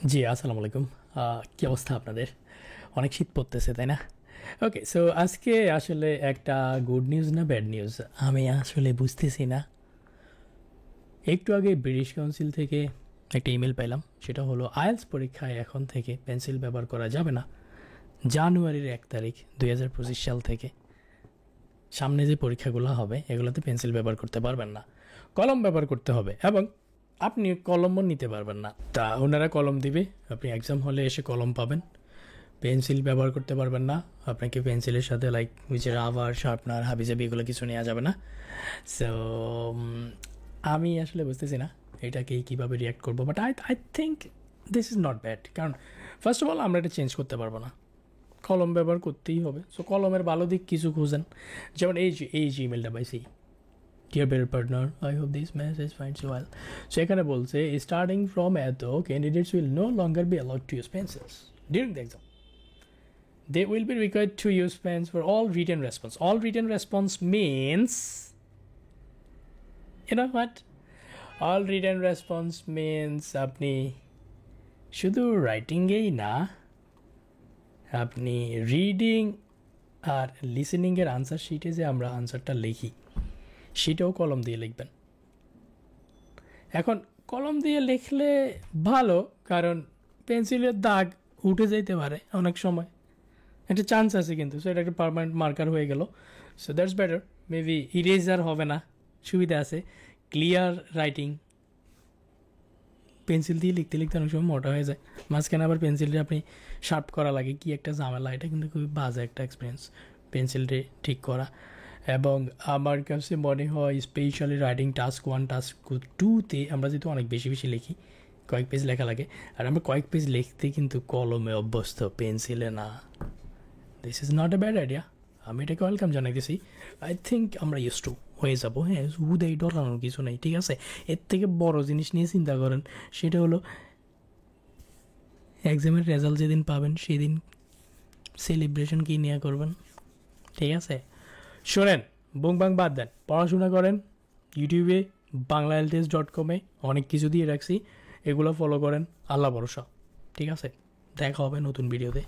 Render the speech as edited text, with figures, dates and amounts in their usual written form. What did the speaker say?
জি, আসসালামু আলাইকুম। কি অবস্থা আপনাদের? অনেক শীত পড়তেছে, তাই না? ওকে, সো আজকে আসলে একটা গুড নিউজ না ব্যাড নিউজ আমি আসলে বুঝতেছি না। একটু আগে ব্রিটিশ কাউন্সিল থেকে একটা ইমেল পেলাম, সেটা হলো আইএলস পরীক্ষায় এখন থেকে পেন্সিল ব্যবহার করা যাবে না। জানুয়ারির 1 তারিখ 2025 সাল থেকে সামনে যে পরীক্ষাগুলো হবে এগুলোতে পেন্সিল ব্যবহার করতে পারবেন না, কলম ব্যবহার করতে হবে, এবং আপনি কলমও নিতে পারবেন না। তা ওনারা কলম দিবে, আপনি এক্সাম হলে এসে কলম পাবেন, পেন্সিল ব্যবহার করতে পারবেন না। আপনাকে পেন্সিলের সাথে লাইক ওই যে রাবার শার্পনার হাবিজাবি এগুলো কিছু নেওয়া যাবে না। সো আমি আসলে বুঝতেছি না এটাকে কীভাবে রিয়াক্ট করবো, but I I think this is not bad, কারণ ফার্স্ট অফ অল আমরা এটা চেঞ্জ করতে পারবো না, কলম ব্যবহার করতেই হবে। সো কলমের ভালো দিক কিছু খুঁজেন, যেমন এই যে ইমেলটা পাইছি, Dear better partner, I hope this message finds you well. So এখানে বলছে starting from এত candidates will no longer be allowed to use pencils during the exam. They will be required to use pens for all written response. All written response means, you know what? All written response means আপনি শুধু রাইটিংয়েই না, আপনি reading আর লিসেনিংয়ের answer শিটে যে আমরা আনসারটা লিখি সেটাও কলম দিয়ে লিখবেন। এখন কলম দিয়ে লিখলে ভালো, কারণ পেন্সিলের দাগ উঠে যাইতে পারে অনেক সময়, একটা চান্স আছে, কিন্তু সো এটা একটা পার্মানেন্ট মার্কার হয়ে গেল। So that's better. Maybe eraser হবে না, সুবিধা আছে। ক্লিয়ার রাইটিং, পেন্সিল দিয়ে লিখতে লিখতে অনেক সময় মোটা হয়ে যায়, মাঝখানে আবার পেন্সিলটা আপনি শার্প করা লাগে, কি একটা ঝামেলা। এটা কিন্তু খুবই বাজে একটা এক্সপিরিয়েন্স পেন্সিলটা ঠিক করা। এবং আমার কাছে মনে হয় স্পেশালি রাইটিং টাস্ক 1 টাস্ক 2তে আমরা যেহেতু অনেক বেশি বেশি লিখি, কয়েক পেজ লেখা লাগে, আর আমরা কয়েক পেজ লিখতে কিন্তু কলমে অভ্যস্ত, পেন্সিলে না। This is not a bad idea, আমি এটাকে ওয়েলকাম জানাইতেছি। আই থিঙ্ক আমরা ইউজ টু হয়ে যাবো। হ্যাঁ, উদয় ডরানোর কিছু নেই, ঠিক আছে? এর থেকে বড় জিনিস নিয়ে চিন্তা করেন, সেটা হলো এক্সামের রেজাল্ট যেদিন পাবেন সেদিন সেলিব্রেশন কী নিয়ে করবেন, ঠিক আছে? শোনেন, বুংবাং বাদ দেন, পড়াশোনা করেন। ইউটিউবে banglaLTS.com অনেক কিছু দিয়ে রাখছি, এগুলো ফলো করেন। আল্লাহ ভরসা, ঠিক আছে? দেখা হবে নতুন ভিডিওতে।